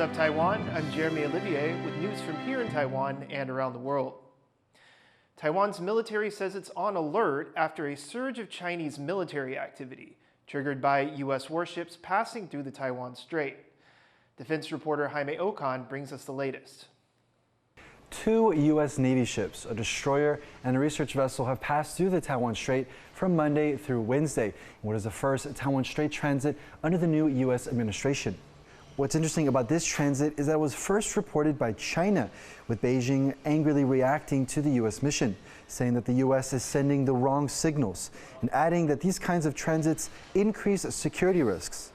What's up, Taiwan? I'm Jeremy Olivier with news from here in Taiwan and around the world. Taiwan's military says it's on alert after a surge of Chinese military activity, triggered by U.S. warships passing through the Taiwan Strait. Defense reporter Jaime Okan brings us the latest. 2 U.S. Navy ships, a destroyer and a research vessel, have passed through the Taiwan Strait from Monday through Wednesday, in what is the first Taiwan Strait transit under the new U.S. administration. What's interesting about this transit is that it was first reported by China, with Beijing angrily reacting to the U.S. mission, saying that the U.S. is sending the wrong signals, and adding that these kinds of transits increase security risks.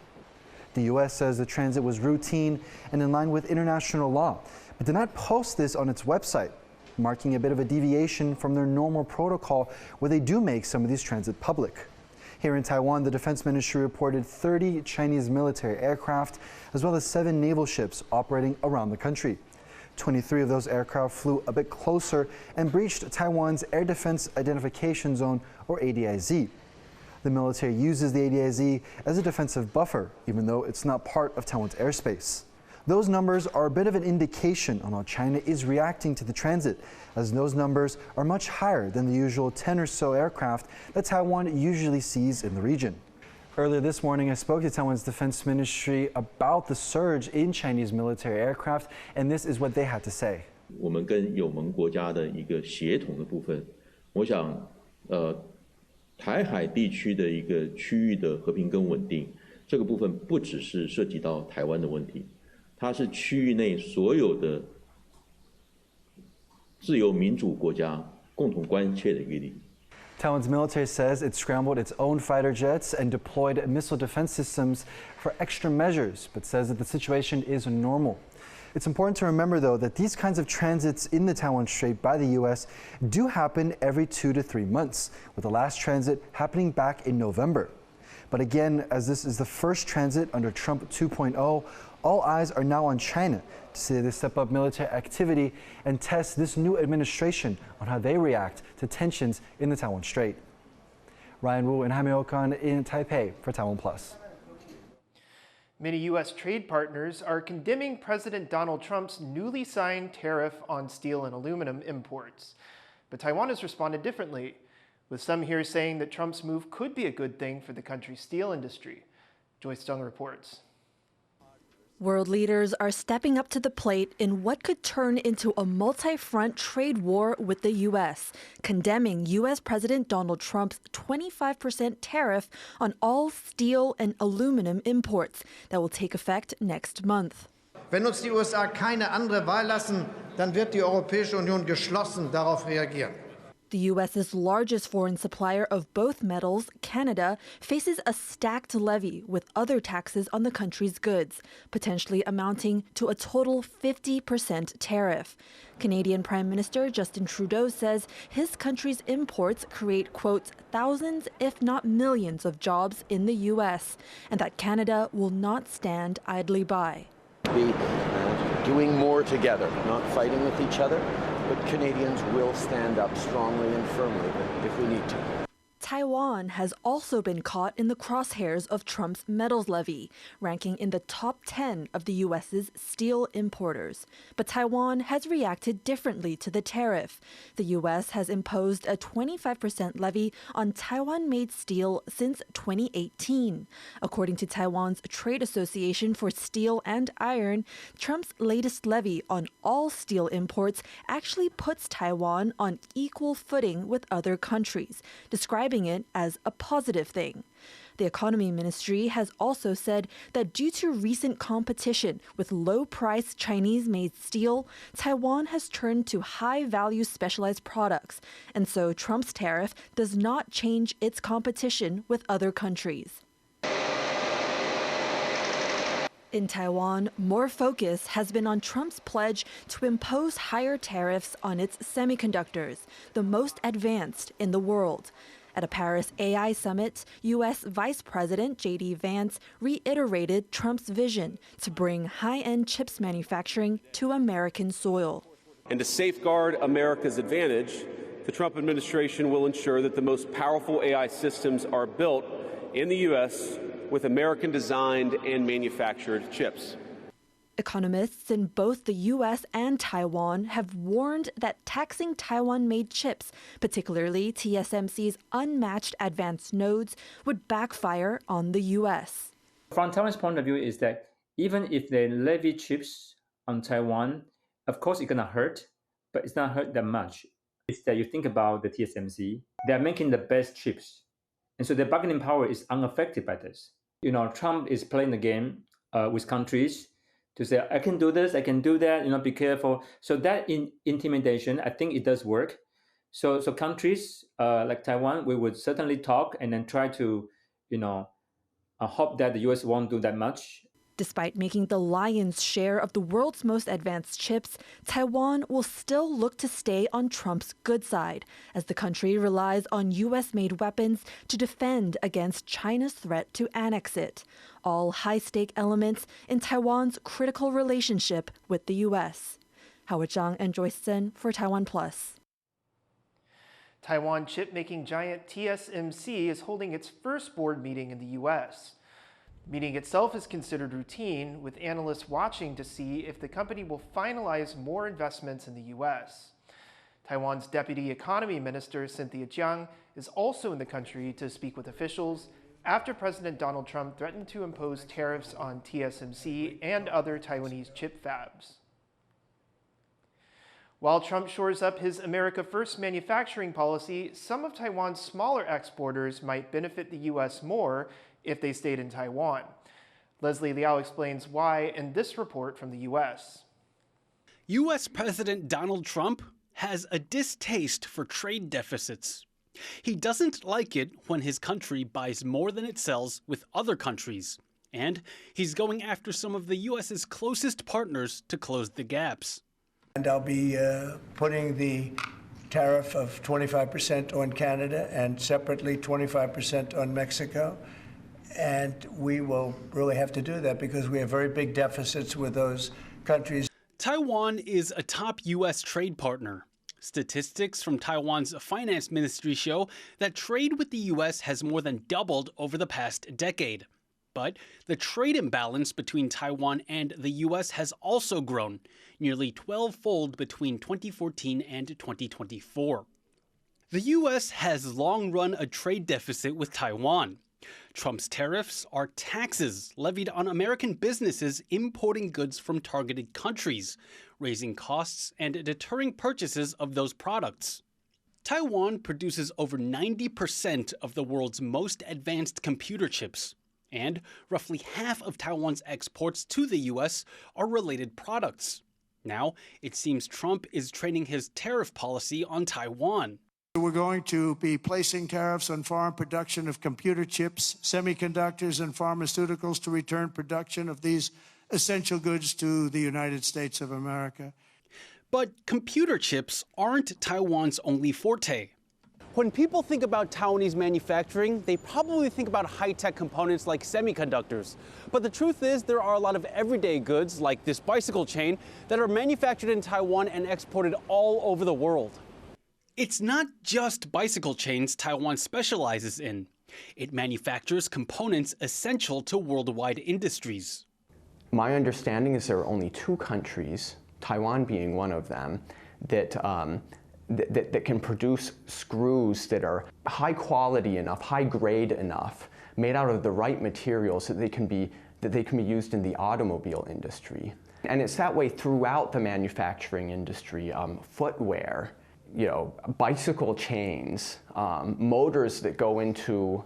The U.S. says the transit was routine and in line with international law, but did not post this on its website, marking a bit of a deviation from their normal protocol where they do make some of these transit public. Here in Taiwan, the Defense Ministry reported 30 Chinese military aircraft, as well as 7 naval ships operating around the country. 23 of those aircraft flew a bit closer and breached Taiwan's Air Defense Identification Zone, or ADIZ. The military uses the ADIZ as a defensive buffer, even though it's not part of Taiwan's airspace. Those numbers are a bit of an indication on how China is reacting to the transit, as those numbers are much higher than the usual 10 or so aircraft that Taiwan usually sees in the region. Earlier this morning, I spoke to Taiwan's Defense Ministry about the surge in Chinese military aircraft, and this is what they had to say. 我们跟友盟国家的一个协同的部分，我想，台海地区的一个区域的和平跟稳定，这个部分不只是涉及到台湾的问题。 它是区域内所有的自由民主国家共同关切的一个利益。 Taiwan's military says it scrambled its own fighter jets and deployed missile defense systems for extra measures, but says that the situation is normal. It's important to remember, though, that these kinds of transits in the Taiwan Strait by the U.S. do happen every 2 to 3 months, with the last transit happening back in November. But again, as this is the first transit under Trump 2.0, all eyes are now on China to see they step up military activity and test this new administration on how they react to tensions in the Taiwan Strait. Ryan Wu and Jaime Okan in Taipei for TaiwanPlus. Many U.S. trade partners are condemning President Donald Trump's newly signed tariff on steel and aluminum imports. But Taiwan has responded differently, with some here saying that Trump's move could be a good thing for the country's steel industry. Joyce Dung reports. World leaders are stepping up to the plate in what could turn into a multi-front trade war with the U.S., condemning U.S. President Donald Trump's 25% tariff on all steel and aluminum imports that will take effect next month. Wenn uns die USA keine andere Wahl lassen, dann wird die Europäische Union geschlossen darauf reagieren. The U.S.'s largest foreign supplier of both metals, Canada, faces a stacked levy with other taxes on the country's goods, potentially amounting to a total 50% tariff. Canadian Prime Minister Justin Trudeau says his country's imports create, quote, thousands, if not millions of jobs in the U.S., and that Canada will not stand idly by. Be doing more together, not fighting with each other. But Canadians will stand up strongly and firmly if we need to. Taiwan has also been caught in the crosshairs of Trump's metals levy, ranking in the top 10 of the U.S.'s steel importers. But Taiwan has reacted differently to the tariff. The U.S. has imposed a 25% levy on Taiwan-made steel since 2018. According to Taiwan's Trade Association for Steel and Iron, Trump's latest levy on all steel imports actually puts Taiwan on equal footing with other countries, describing it as a positive thing. The Economy Ministry has also said that due to recent competition with low-priced Chinese-made steel, Taiwan has turned to high-value specialized products, and so Trump's tariff does not change its competition with other countries. In Taiwan, more focus has been on Trump's pledge to impose higher tariffs on its semiconductors, the most advanced in the world. At a Paris AI summit, U.S. Vice President J.D. Vance reiterated Trump's vision to bring high-end chips manufacturing to American soil. And to safeguard America's advantage, the Trump administration will ensure that the most powerful AI systems are built in the U.S. with American-designed and manufactured chips. Economists in both the US and Taiwan have warned that taxing Taiwan-made chips, particularly TSMC's unmatched advanced nodes, would backfire on the US. From Taiwan's point of view is that even if they levy chips on Taiwan, of course it's going to hurt, but it's not hurt that much. It's that you think about the TSMC, they're making the best chips. And so their bargaining power is unaffected by this. Trump is playing the game with countries to say, I can do this, I can do that, be careful. So that intimidation, I think it does work. So countries like Taiwan, we would certainly talk and then try to, hope that the US won't do that much. Despite making the lion's share of the world's most advanced chips, Taiwan will still look to stay on Trump's good side, as the country relies on US-made weapons to defend against China's threat to annex it, all high-stake elements in Taiwan's critical relationship with the US. Howard Zhang and Joyce Zhen for TaiwanPlus. Taiwan chip-making giant TSMC is holding its first board meeting in the US. The meeting itself is considered routine, with analysts watching to see if the company will finalize more investments in the US. Taiwan's Deputy Economy Minister Cynthia Jiang is also in the country to speak with officials after President Donald Trump threatened to impose tariffs on TSMC and other Taiwanese chip fabs. While Trump shores up his America First manufacturing policy, some of Taiwan's smaller exporters might benefit the U.S. more if they stayed in Taiwan. Leslie Liao explains why in this report from the U.S. U.S. President Donald Trump has a distaste for trade deficits. He doesn't like it when his country buys more than it sells with other countries. And he's going after some of the U.S.'s closest partners to close the gaps. And I'll be putting the tariff of 25% on Canada and separately 25% on Mexico. And we will really have to do that because we have very big deficits with those countries. Taiwan is a top U.S. trade partner. Statistics from Taiwan's finance ministry show that trade with the U.S. has more than doubled over the past decade. But the trade imbalance between Taiwan and the U.S. has also grown, nearly 12-fold between 2014 and 2024. The U.S. has long run a trade deficit with Taiwan. Trump's tariffs are taxes levied on American businesses importing goods from targeted countries, raising costs and deterring purchases of those products. Taiwan produces over 90% of the world's most advanced computer chips, and roughly half of Taiwan's exports to the U.S. are related products. Now, it seems Trump is training his tariff policy on Taiwan. We're going to be placing tariffs on foreign production of computer chips, semiconductors, and pharmaceuticals to return production of these essential goods to the United States of America. But computer chips aren't Taiwan's only forte. When people think about Taiwanese manufacturing, they probably think about high-tech components like semiconductors. But the truth is, there are a lot of everyday goods, like this bicycle chain, that are manufactured in Taiwan and exported all over the world. It's not just bicycle chains Taiwan specializes in. It manufactures components essential to worldwide industries. My understanding is there are only two countries, Taiwan being one of them, that can produce screws that are high quality enough, high grade enough, made out of the right materials that they can be used in the automobile industry. And it's that way throughout the manufacturing industry, footwear, bicycle chains, motors that go into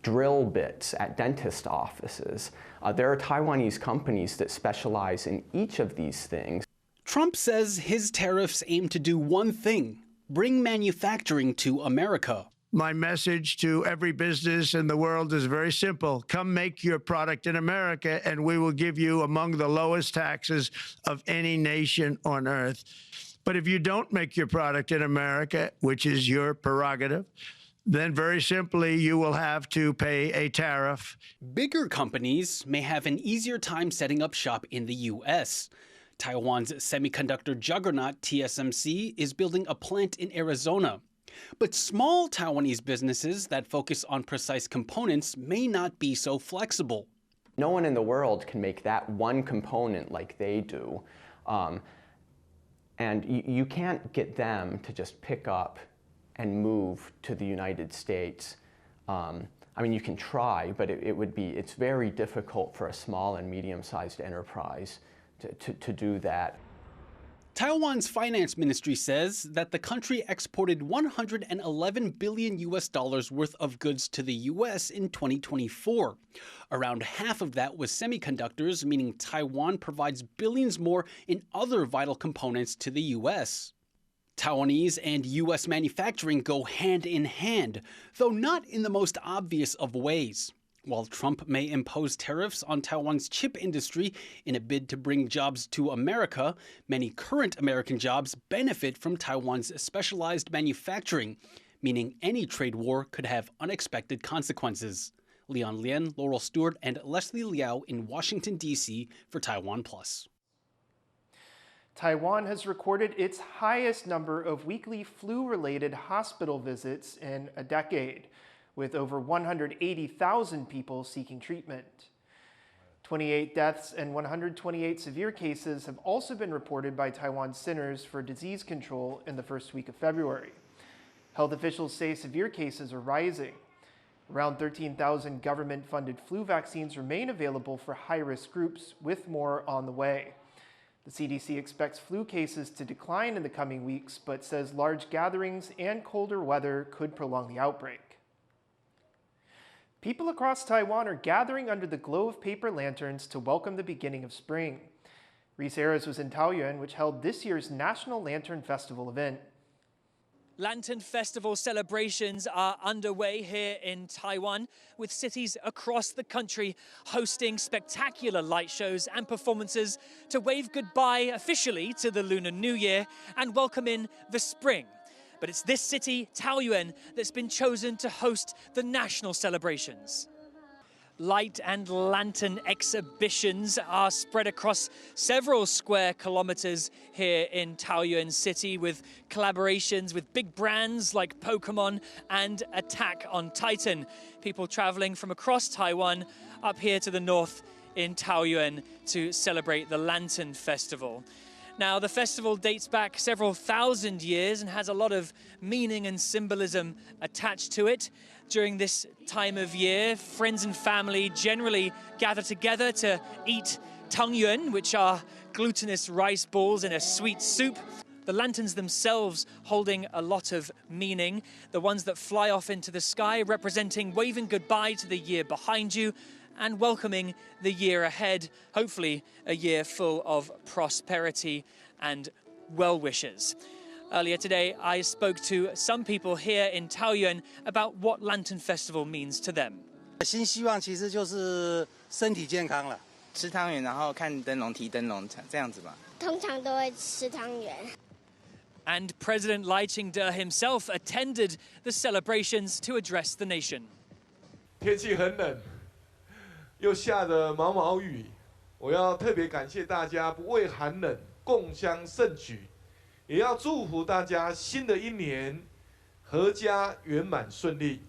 drill bits at dentist offices. There are Taiwanese companies that specialize in each of these things. Trump says his tariffs aim to do one thing: bring manufacturing to America. My message to every business in the world is very simple. Come make your product in America, and we will give you among the lowest taxes of any nation on earth. But if you don't make your product in America, which is your prerogative, then very simply you will have to pay a tariff. Bigger companies may have an easier time setting up shop in the U.S. Taiwan's semiconductor juggernaut TSMC is building a plant in Arizona. But small Taiwanese businesses that focus on precise components may not be so flexible. No one in the world can make that one component like they do. And you can't get them to just pick up and move to the United States. I mean, you can try, but it's very difficult for a small and medium-sized enterprise to do that. Taiwan's finance ministry says that the country exported $111 billion worth of goods to the U.S. in 2024. Around half of that was semiconductors, meaning Taiwan provides billions more in other vital components to the U.S. Taiwanese and U.S. manufacturing go hand in hand, though not in the most obvious of ways. While Trump may impose tariffs on Taiwan's chip industry in a bid to bring jobs to America, many current American jobs benefit from Taiwan's specialized manufacturing, meaning any trade war could have unexpected consequences. Leon Lien, Laurel Stewart, and Leslie Liao in Washington, D.C. for TaiwanPlus. Taiwan has recorded its highest number of weekly flu-related hospital visits in a decade, with over 180,000 people seeking treatment. 28 deaths and 128 severe cases have also been reported by Taiwan's Centers for Disease Control in the first week of February. Health officials say severe cases are rising. Around 13,000 government-funded flu vaccines remain available for high-risk groups, with more on the way. The CDC expects flu cases to decline in the coming weeks, but says large gatherings and colder weather could prolong the outbreak. People across Taiwan are gathering under the glow of paper lanterns to welcome the beginning of spring. Reese Ayres was in Taoyuan, which held this year's National Lantern Festival event. Lantern Festival celebrations are underway here in Taiwan, with cities across the country hosting spectacular light shows and performances to wave goodbye officially to the Lunar New Year and welcome in the spring. But it's this city, Taoyuan, that's been chosen to host the national celebrations. Light and lantern exhibitions are spread across several square kilometers here in Taoyuan City, with collaborations with big brands like Pokemon and Attack on Titan. People traveling from across Taiwan up here to the north in Taoyuan to celebrate the Lantern Festival. Now, the festival dates back several thousand years and has a lot of meaning and symbolism attached to it. During this time of year, friends and family generally gather together to eat Taoyuan, which are glutinous rice balls in a sweet soup. The lanterns themselves holding a lot of meaning. The ones that fly off into the sky representing waving goodbye to the year behind you and welcoming the year ahead, hopefully a year full of prosperity and well wishes. Earlier today, I spoke to some people here in Taoyuan about what Lantern Festival means to them. 新希望其实就是身体健康了，吃汤圆，然后看灯笼、提灯笼，这样子吧。通常都会吃汤圆。 And President Lai Ching-te himself attended the celebrations to address the nation. 天气很冷，又下着毛毛雨，我要特别感谢大家不畏寒冷，共襄盛举，也要祝福大家新的一年阖家圆满顺利。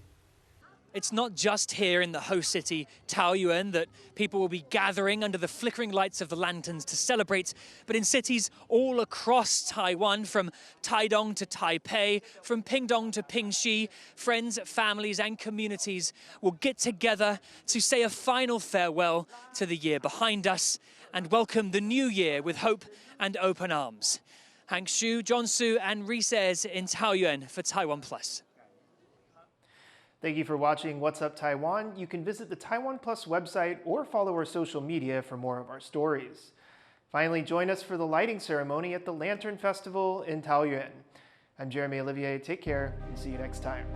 It's not just here in the host city, Taoyuan, that people will be gathering under the flickering lights of the lanterns to celebrate, but in cities all across Taiwan, from Taidong to Taipei, from Pingdong to Pingxi, friends, families and communities will get together to say a final farewell to the year behind us and welcome the new year with hope and open arms. Hank Xu, John Su and Reese Ayres in Taoyuan for TaiwanPlus. Thank you for watching What's Up Taiwan. You can visit the TaiwanPlus website or follow our social media for more of our stories. Finally, join us for the lighting ceremony at the Lantern Festival in Taoyuan. I'm Jeremy Olivier. Take care and see you next time.